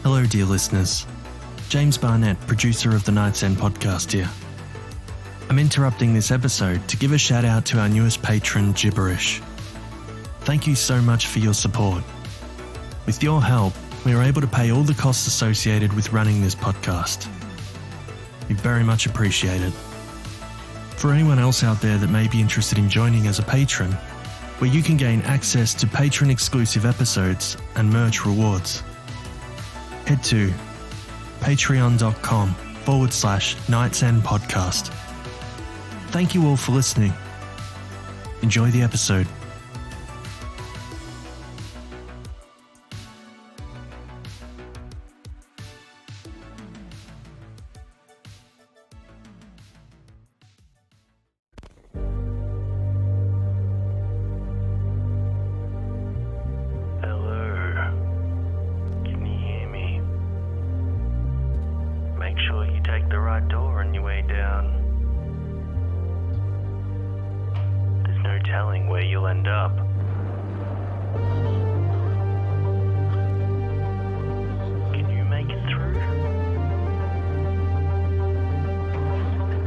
Hello, dear listeners. James Barnett, producer of the Night's End podcast here. I'm interrupting this episode to give a shout out to our newest patron, Gibberish. Thank you so much for your support. With your help, we are able to pay all the costs associated with running this podcast. We very much appreciate it. For anyone else out there that may be interested in joining as a patron, where you can gain access to patron-exclusive episodes and merch rewards, head to patreon.com/Night's End podcast. Thank you all for listening. Enjoy the episode.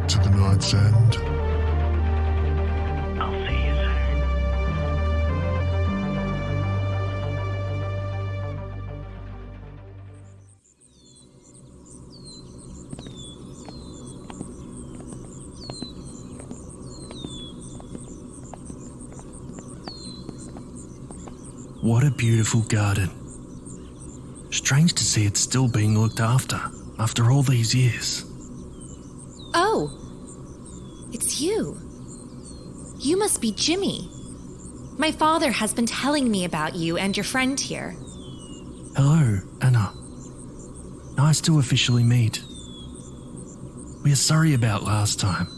To the Night's End. I'll see you soon. What a beautiful garden. Strange to see it still being looked after all these years. Oh, it's you. You must be Jimmy. My father has been telling me about you and your friend here. Hello, Anna. Nice to officially meet. We are sorry about last time,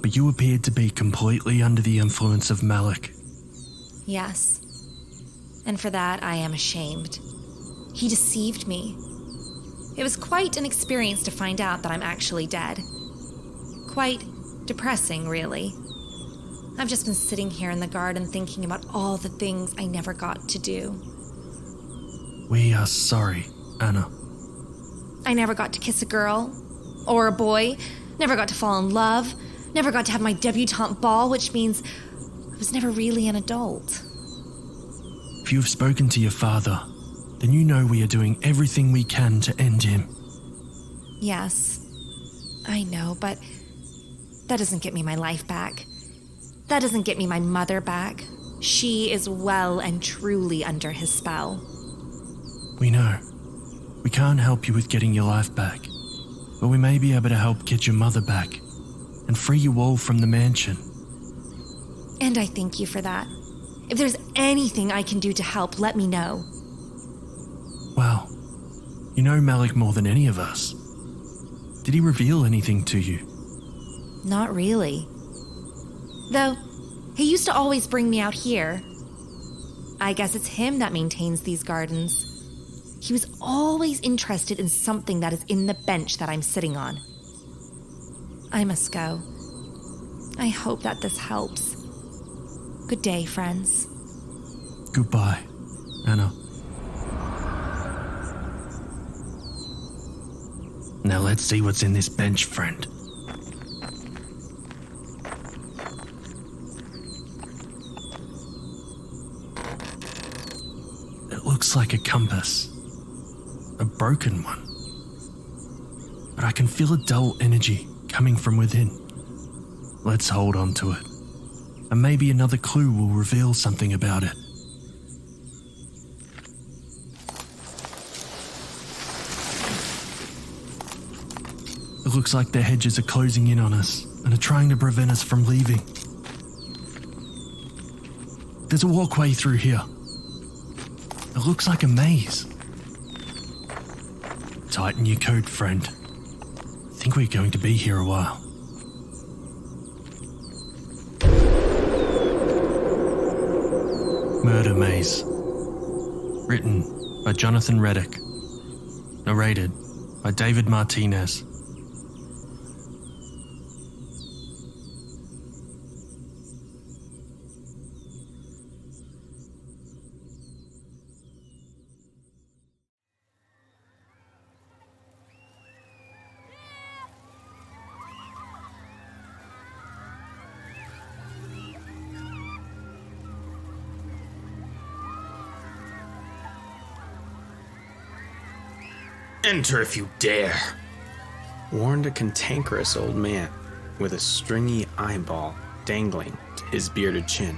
but you appeared to be completely under the influence of Malik. Yes, and for that I am ashamed. He deceived me. It was quite an experience to find out that I'm actually dead. Quite depressing, really. I've just been sitting here in the garden thinking about all the things I never got to do. We are sorry, Anna. I never got to kiss a girl or a boy, never got to fall in love, never got to have my debutante ball, which means I was never really an adult. If you have spoken to your father, then you know we are doing everything we can to end him. Yes, I know, but that doesn't get me my life back. That doesn't get me my mother back. She is well and truly under his spell. We know. We can't help you with getting your life back, but we may be able to help get your mother back and free you all from the mansion. And I thank you for that. If there's anything I can do to help, let me know. Well, you know Malik more than any of us. Did he reveal anything to you? Not really. Though, he used to always bring me out here. I guess it's him that maintains these gardens. He was always interested in something that is in the bench that I'm sitting on. I must go. I hope that this helps. Good day, friends. Goodbye, Anna. Now let's see what's in this bench, friend. It looks like a compass. A broken one. But I can feel a dull energy coming from within. Let's hold on to it. And maybe another clue will reveal something about it. It looks like the hedges are closing in on us and are trying to prevent us from leaving. There's a walkway through here. It looks like a maze. Tighten your coat, friend. I think we're going to be here a while. Murder Maze. Written by Jonathan Reddick. Narrated by David Martinez. Enter if you dare, warned a cantankerous old man with a stringy eyeball dangling to his bearded chin.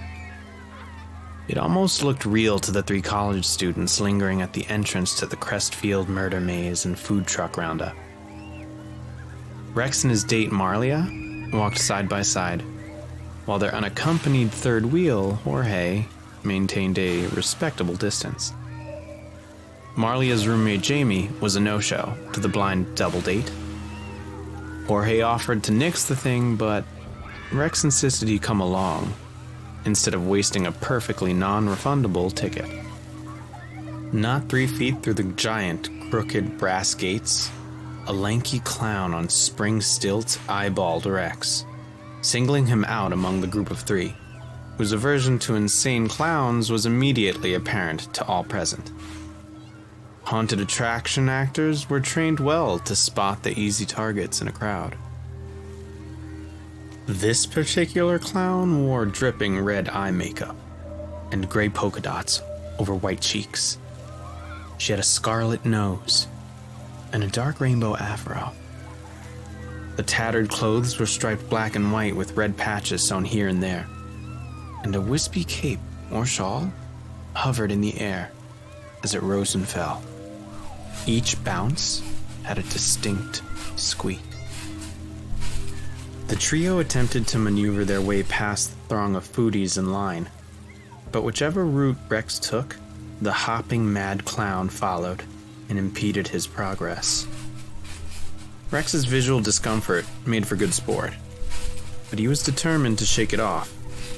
It almost looked real to the 3 college students lingering at the entrance to the Crestfield Murder Maze and food truck roundup. Rex and his date Marlia walked side by side, while their unaccompanied third wheel, Jorge, maintained a respectable distance. Marlia's roommate Jamie was a no-show to the blind double date. Jorge offered to nix the thing, but Rex insisted he come along, instead of wasting a perfectly non-refundable ticket. Not 3 feet through the giant, crooked brass gates, a lanky clown on spring stilts eyeballed Rex, singling him out among the group of 3, whose aversion to insane clowns was immediately apparent to all present. Haunted attraction actors were trained well to spot the easy targets in a crowd. This particular clown wore dripping red eye makeup and gray polka dots over white cheeks. She had a scarlet nose and a dark rainbow afro. The tattered clothes were striped black and white with red patches sewn here and there, and a wispy cape or shawl hovered in the air as it rose and fell. Each bounce had a distinct squeak. The trio attempted to maneuver their way past the throng of foodies in line, but whichever route Rex took, the hopping mad clown followed and impeded his progress. Rex's visual discomfort made for good sport, but he was determined to shake it off,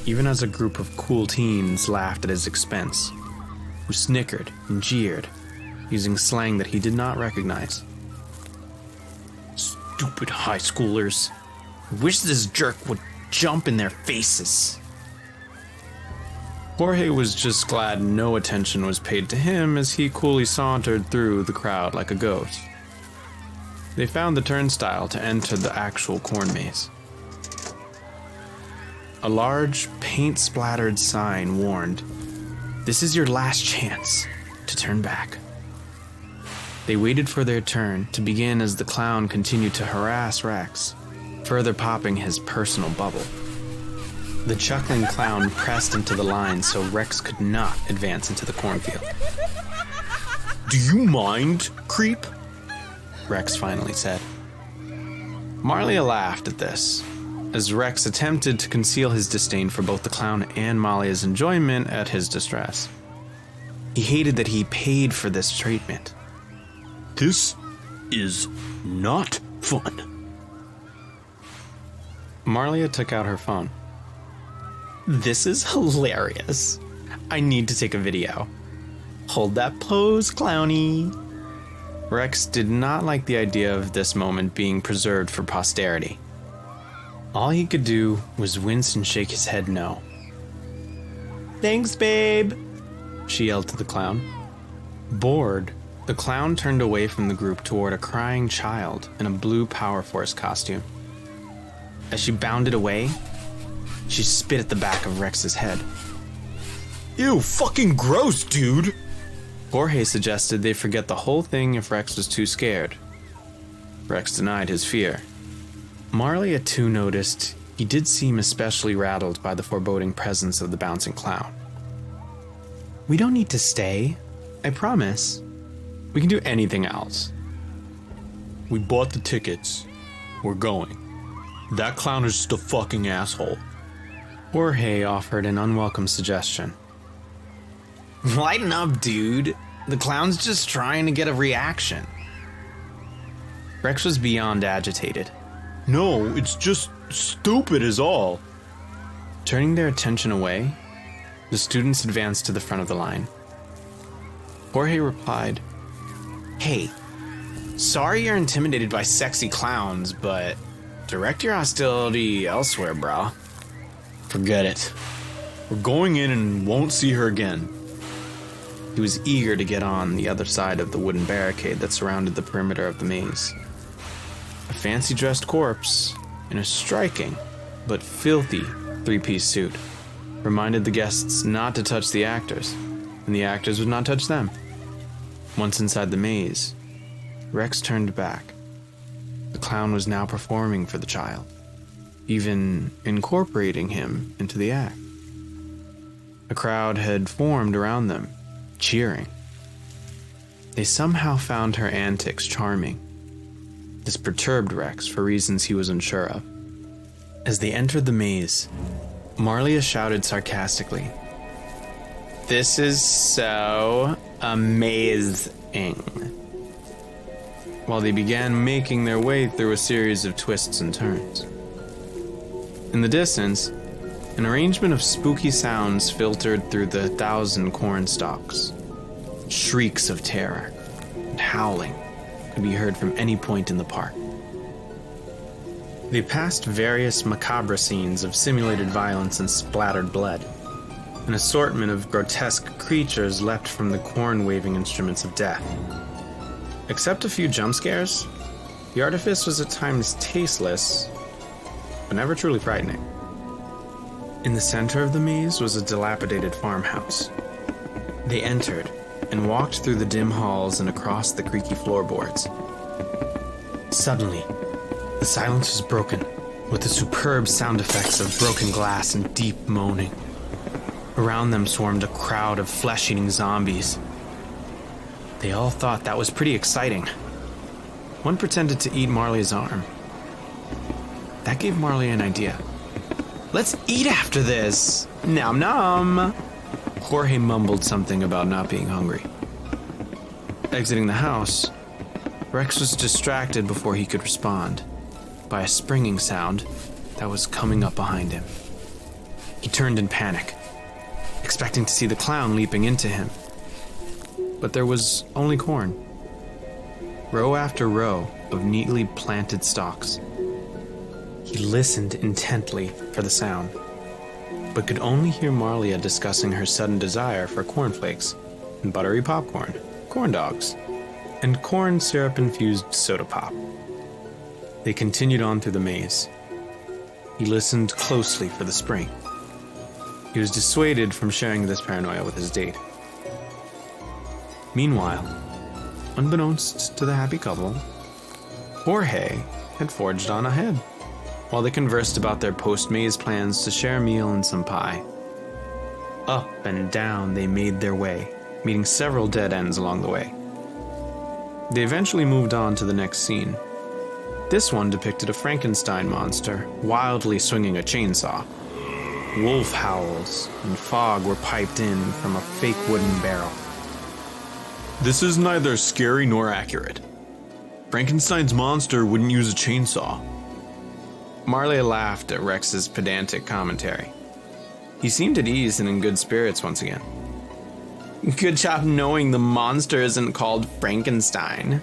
even as a group of cool teens laughed at his expense, who snickered and jeered, using slang that he did not recognize. Stupid high schoolers. Wish this jerk would jump in their faces. Jorge was just glad no attention was paid to him as he coolly sauntered through the crowd like a ghost. They found the turnstile to enter the actual corn maze. A large, paint-splattered sign warned, "This is your last chance to turn back." They waited for their turn to begin as the clown continued to harass Rex, further popping his personal bubble. The chuckling clown pressed into the line so Rex could not advance into the cornfield. "Do you mind, creep?" Rex finally said. Marlia laughed at this, as Rex attempted to conceal his disdain for both the clown and Marlia's enjoyment at his distress. He hated that he paid for this treatment. "This is not fun." Marlia took out her phone. "This is hilarious. I need to take a video. Hold that pose, clowny." Rex did not like the idea of this moment being preserved for posterity. All he could do was wince and shake his head no. "Thanks, babe," she yelled to the clown. Bored, the clown turned away from the group toward a crying child in a blue Power Force costume. As she bounded away, she spit at the back of Rex's head. "Ew, fucking gross, dude!" Jorge suggested they forget the whole thing if Rex was too scared. Rex denied his fear. Marlia too noticed he did seem especially rattled by the foreboding presence of the bouncing clown. "We don't need to stay, I promise. We can do anything else." "We bought the tickets. We're going. That clown is just a fucking asshole." Jorge offered an unwelcome suggestion. "Lighten up, dude. The clown's just trying to get a reaction." Rex was beyond agitated. "No, it's just stupid is all." Turning their attention away, the students advanced to the front of the line. Jorge replied, "Hey, sorry you're intimidated by sexy clowns, but direct your hostility elsewhere, brah. Forget it. We're going in and won't see her again." He was eager to get on the other side of the wooden barricade that surrounded the perimeter of the maze. A fancy-dressed corpse in a striking but filthy 3-piece suit reminded the guests not to touch the actors, and the actors would not touch them. Once inside the maze, Rex turned back. The clown was now performing for the child, even incorporating him into the act. A crowd had formed around them, cheering. They somehow found her antics charming. This perturbed Rex for reasons he was unsure of. As they entered the maze, Marlia shouted sarcastically, "This is so amazing," while they began making their way through a series of twists and turns. In the distance, an arrangement of spooky sounds filtered through the 1,000 corn stalks. Shrieks of terror and howling could be heard from any point in the park. They passed various macabre scenes of simulated violence and splattered blood. An assortment of grotesque creatures leapt from the corn-waving instruments of death. Except a few jump scares, the artifice was at times tasteless, but never truly frightening. In the center of the maze was a dilapidated farmhouse. They entered and walked through the dim halls and across the creaky floorboards. Suddenly, the silence was broken with the superb sound effects of broken glass and deep moaning. Around them swarmed a crowd of flesh-eating zombies. They all thought that was pretty exciting. One pretended to eat Marley's arm. That gave Marley an idea. "Let's eat after this! Nom nom!" Jorge mumbled something about not being hungry. Exiting the house, Rex was distracted before he could respond by a springing sound that was coming up behind him. He turned in panic, expecting to see the clown leaping into him. But there was only corn. Row after row of neatly planted stalks. He listened intently for the sound, but could only hear Marlia discussing her sudden desire for cornflakes and buttery popcorn, corn dogs, and corn syrup-infused soda pop. They continued on through the maze. He listened closely for the spring. He was dissuaded from sharing this paranoia with his date. Meanwhile, unbeknownst to the happy couple, Jorge had forged on ahead, while they conversed about their post-maze plans to share a meal and some pie. Up and down they made their way, meeting several dead ends along the way. They eventually moved on to the next scene. This one depicted a Frankenstein monster wildly swinging a chainsaw. Wolf howls and fog were piped in from a fake wooden barrel. "This is neither scary nor accurate. Frankenstein's monster wouldn't use a chainsaw." Marlia laughed at Rex's pedantic commentary. He seemed at ease and in good spirits once again. "Good job knowing the monster isn't called Frankenstein.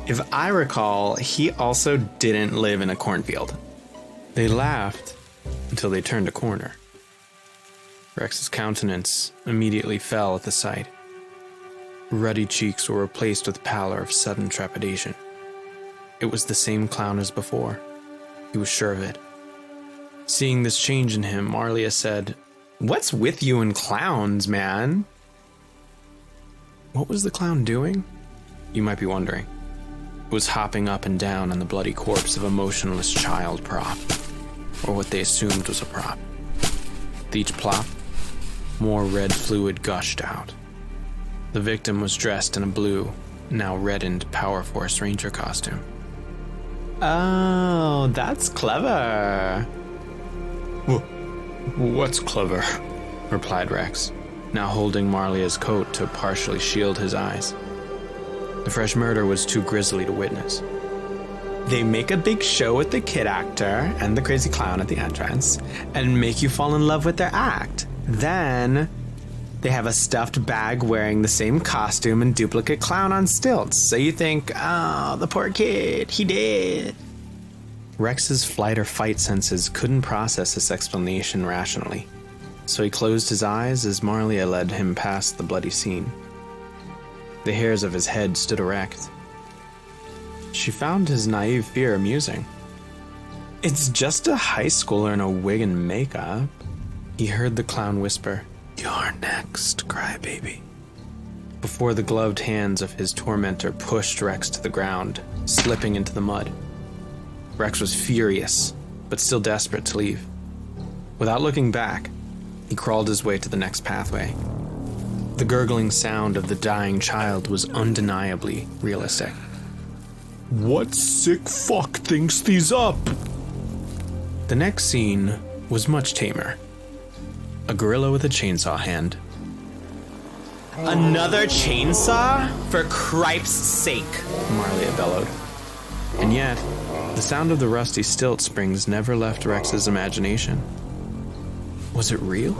If I recall, he also didn't live in a cornfield." They laughed until they turned a corner. Rex's countenance immediately fell at the sight. Ruddy cheeks were replaced with pallor of sudden trepidation. It was the same clown as before. He was sure of it. Seeing this change in him, Marlia said, "What's with you and clowns, man?" What was the clown doing? You might be wondering. It was hopping up and down on the bloody corpse of a motionless child prop, or what they assumed was a prop. With each plop, more red fluid gushed out. The victim was dressed in a blue, now reddened Power Force Ranger costume. "Oh, that's clever." What's clever?" replied Rex, now holding Marlia's coat to partially shield his eyes. The fresh murder was too grisly to witness. "They make a big show with the kid actor and the crazy clown at the entrance and make you fall in love with their act. Then they have a stuffed bag wearing the same costume and duplicate clown on stilts, so you think, oh, the poor kid, he did." Rex's flight or fight senses couldn't process this explanation rationally, so he closed his eyes as Marlia led him past the bloody scene. The hairs of his head stood erect. She found his naive fear amusing. "It's just a high schooler in a wig and makeup." He heard the clown whisper, "You're next, crybaby." before the gloved hands of his tormentor pushed Rex to the ground, slipping into the mud. Rex was furious, but still desperate to leave. Without looking back, he crawled his way to the next pathway. The gurgling sound of the dying child was undeniably realistic. What sick fuck thinks these up? The next scene was much tamer. A gorilla with a chainsaw hand. Another chainsaw? For cripe's sake, Marlia bellowed. And yet, the sound of the rusty stilt springs never left Rex's imagination. Was it real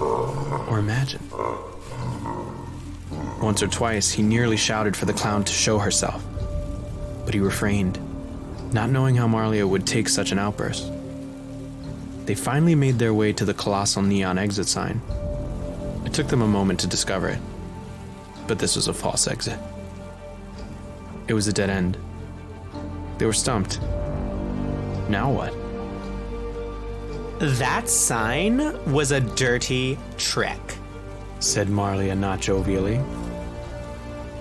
or imagined? Once or twice, he nearly shouted for the clown to show herself, but he refrained, not knowing how Marlia would take such an outburst. They finally made their way to the colossal neon exit sign. It took them a moment to discover it, but this was a false exit. It was a dead end. They were stumped. Now what? that sign was a dirty trick, said Marlia not jovially.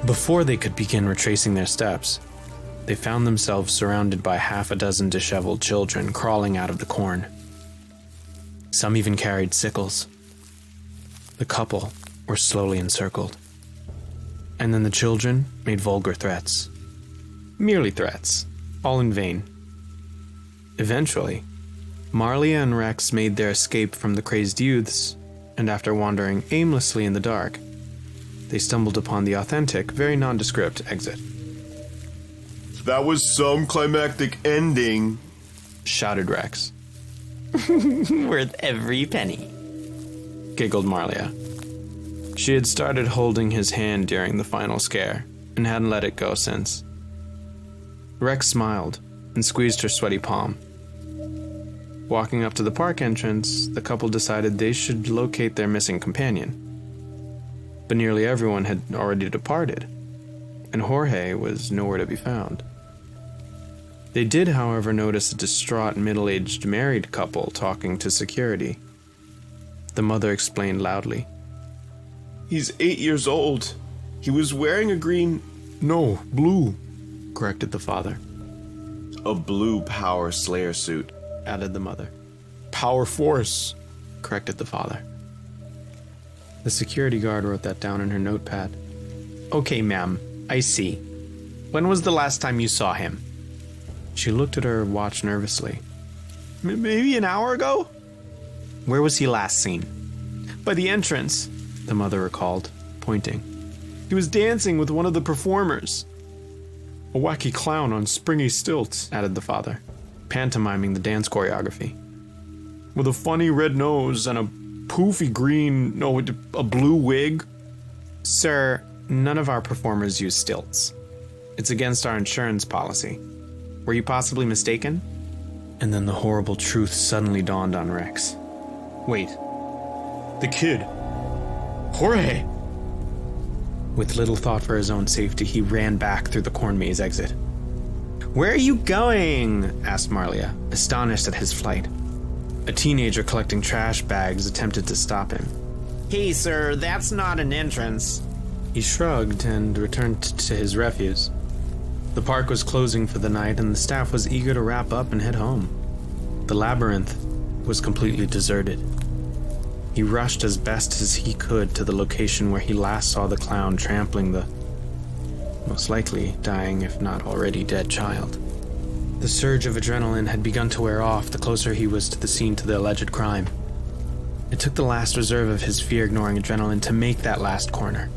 Before they could begin retracing their steps, they found themselves surrounded by half a dozen disheveled children crawling out of the corn. Some even carried sickles. The couple were slowly encircled. And then the children made vulgar threats. Merely threats, all in vain. Eventually, Marlia and Rex made their escape from the crazed youths, and after wandering aimlessly in the dark, they stumbled upon the authentic, very nondescript exit. That was some climactic ending, Shouted Rex. worth every penny. Giggled Marlia. She had started holding his hand during the final scare, and hadn't let it go since. Rex smiled and squeezed her sweaty palm. Walking up to the park entrance, the couple decided they should locate their missing companion. But nearly everyone had already departed, and Jorge was nowhere to be found. They did, however, notice a distraught middle-aged married couple talking to security. The mother explained loudly. He's 8 years old. He was wearing a green... No, blue, Corrected the father. A blue Power Slayer suit. Added the mother. Power Force. Corrected the father. The security guard wrote that down in her notepad. Okay, ma'am, I see. When was the last time you saw him? She looked at her watch nervously. Maybe an hour ago? Where was he last seen? By the entrance, The mother recalled, pointing. He was dancing with one of the performers. A wacky clown on springy stilts, Added the father, pantomiming the dance choreography. with a funny red nose and a poofy green, a blue wig. Sir, none of our performers use stilts. It's against our insurance policy. Were you possibly mistaken? And then the horrible truth suddenly dawned on Rex. Wait. The kid. Jorge! With little thought for his own safety, he ran back through the corn maze exit. where are you going? Asked Marlia, astonished at his flight. A teenager collecting trash bags attempted to stop him. Hey, sir, that's not an entrance. He shrugged and returned to his refuse. The park was closing for the night, and the staff was eager to wrap up and head home. The labyrinth was completely deserted. He rushed as best as he could to the location where he last saw the clown trampling the most likely dying, if not already dead, child. The surge of adrenaline had begun to wear off the closer he was to the scene to the alleged crime. It took the last reserve of his fear-ignoring adrenaline to make that last corner,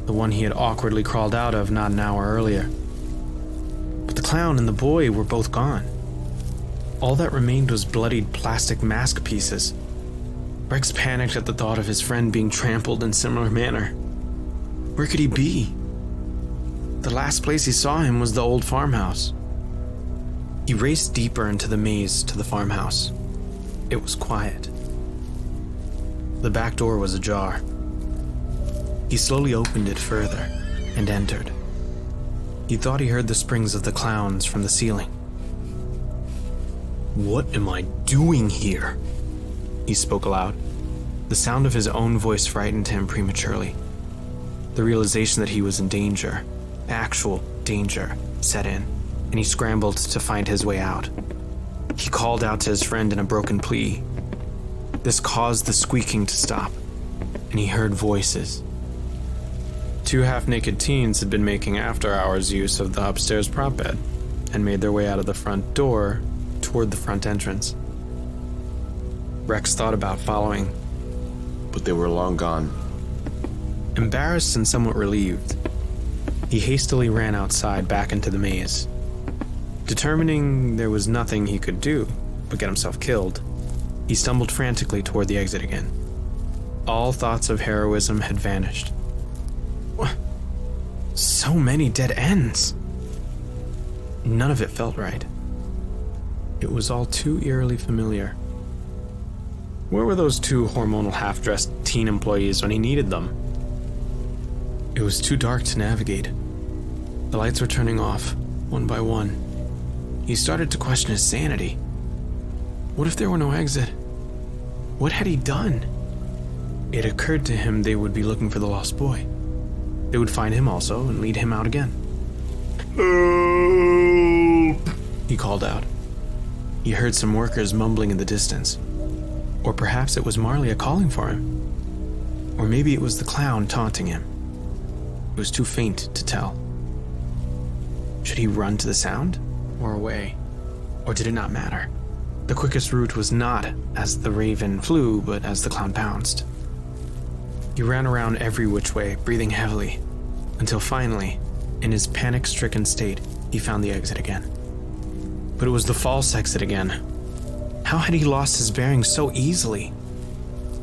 the one he had awkwardly crawled out of not an hour earlier. But the clown and the boy were both gone. All that remained was bloodied plastic mask pieces. Rex panicked at the thought of his friend being trampled in similar manner. Where could he be? The last place he saw him was the old farmhouse. He raced deeper into the maze to the farmhouse. It was quiet. The back door was ajar. He slowly opened it further and entered. He thought he heard the springs of the clowns from the ceiling. "What am I doing here?" He spoke aloud. The sound of his own voice frightened him prematurely. The realization that he was in danger, actual danger, set in, and he scrambled to find his way out. He called out to his friend in a broken plea. This caused the squeaking to stop, and he heard voices. Two half-naked teens had been making after-hours use of the upstairs prop bed and made their way out of the front door toward the front entrance. Rex thought about following, But they were long gone. embarrassed and somewhat relieved. He hastily ran outside back into the maze. Determining there was nothing he could do but get himself killed, he stumbled frantically toward the exit again. All thoughts of heroism had vanished. So many dead ends. None of it felt right. It was all too eerily familiar. Where were those two hormonal half-dressed teen employees when he needed them? It was too dark to navigate. The lights were turning off, one by one. He started to question his sanity. What if there were no exit? What had he done? It occurred to him they would be looking for the lost boy. They would find him also and lead him out again. Help! He called out. He heard some workers mumbling in the distance. Or perhaps it was Marlia calling for him. Or maybe it was the clown taunting him. It was too faint to tell. Should he run to the sound or away? Or did it not matter? The quickest route was not as the raven flew, but as the clown bounced. He ran around every which way, breathing heavily, until finally, in his panic-stricken state, he found the exit again. But it was the false exit again. How had he lost his bearings so easily?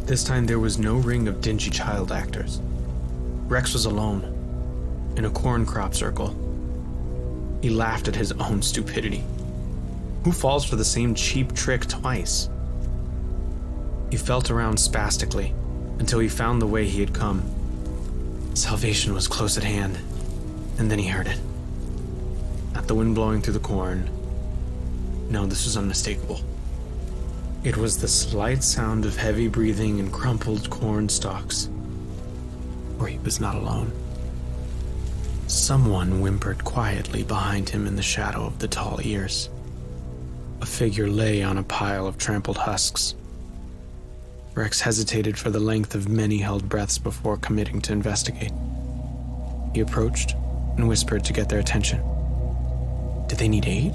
This time there was no ring of dingy child actors. Rex was alone, in a corn crop circle. He laughed at his own stupidity. Who falls for the same cheap trick twice? He felt around spastically until he found the way he had come. Salvation was close at hand, and then he heard it. Not the wind blowing through the corn. No, this was unmistakable. It was the slight sound of heavy breathing and crumpled corn stalks. Or he was not alone. Someone whimpered quietly behind him in the shadow of the tall ears. A figure lay on a pile of trampled husks. Rex hesitated for the length of many held breaths before committing to investigate. He approached and whispered to get their attention. Did they need aid?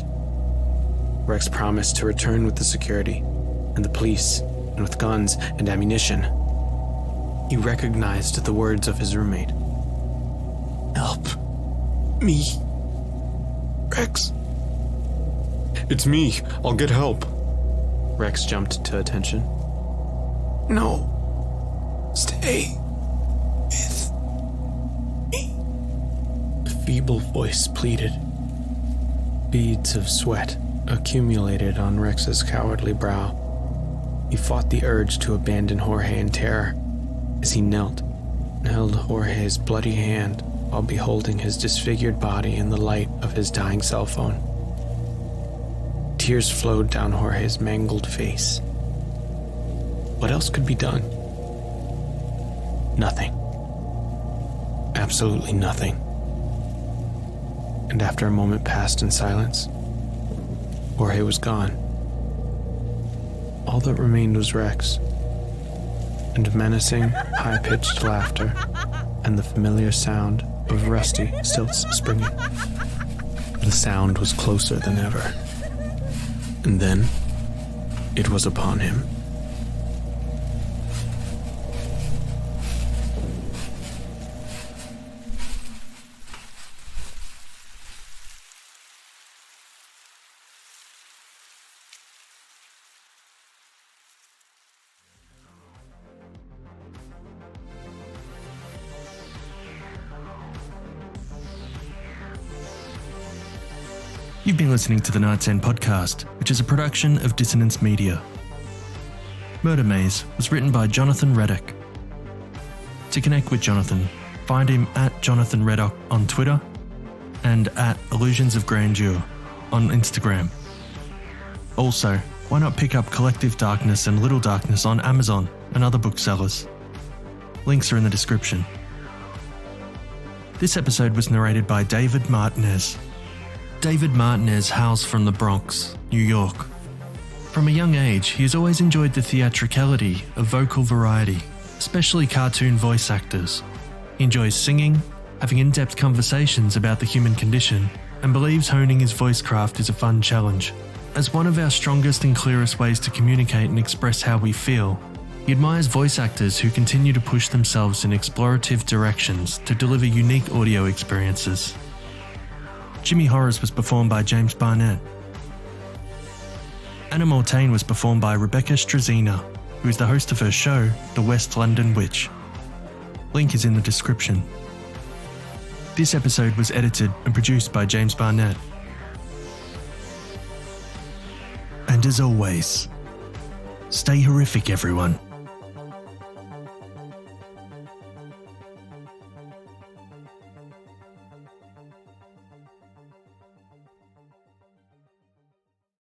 Rex promised to return with the security and the police, and with guns and ammunition. He recognized the words of his roommate. Help me, Rex. It's me. I'll get help. Rex jumped to attention. No. Stay with me. A feeble voice pleaded. Beads of sweat accumulated on Rex's cowardly brow. He fought the urge to abandon Jorge in terror as he knelt and held Jorge's bloody hand while beholding his disfigured body in the light of his dying cell phone. Tears flowed down Jorge's mangled face. What else could be done? Nothing. Absolutely nothing. And after a moment passed in silence, Jorge was gone. All that remained was Rex, and menacing, high-pitched laughter, and the familiar sound of rusty stilts springing. The sound was closer than ever. And then, it was upon him. You've been listening to the Night's End podcast, which is a production of Dissonance Media. Murder Maze was written by Jonathan Reddock. To connect with Jonathan, find him at Jonathan Reddock on Twitter and at Illusions of Grandeur on Instagram. Also, why not pick up Collective Darkness and Little Darkness on Amazon and other booksellers? Links are in the description. This episode was narrated by David Martinez. David Martinez hails from the Bronx, New York. From a young age, he has always enjoyed the theatricality of vocal variety, especially cartoon voice actors. He enjoys singing, having in-depth conversations about the human condition, and believes honing his voice craft is a fun challenge. As one of our strongest and clearest ways to communicate and express how we feel, he admires voice actors who continue to push themselves in explorative directions to deliver unique audio experiences. Jimmy Horrors was performed by James Barnett. Anna Mortain was performed by Rebecca Strazina, who is the host of her show, The West London Witch. Link is in the description. This episode was edited and produced by James Barnett. And as always, stay horrific, everyone.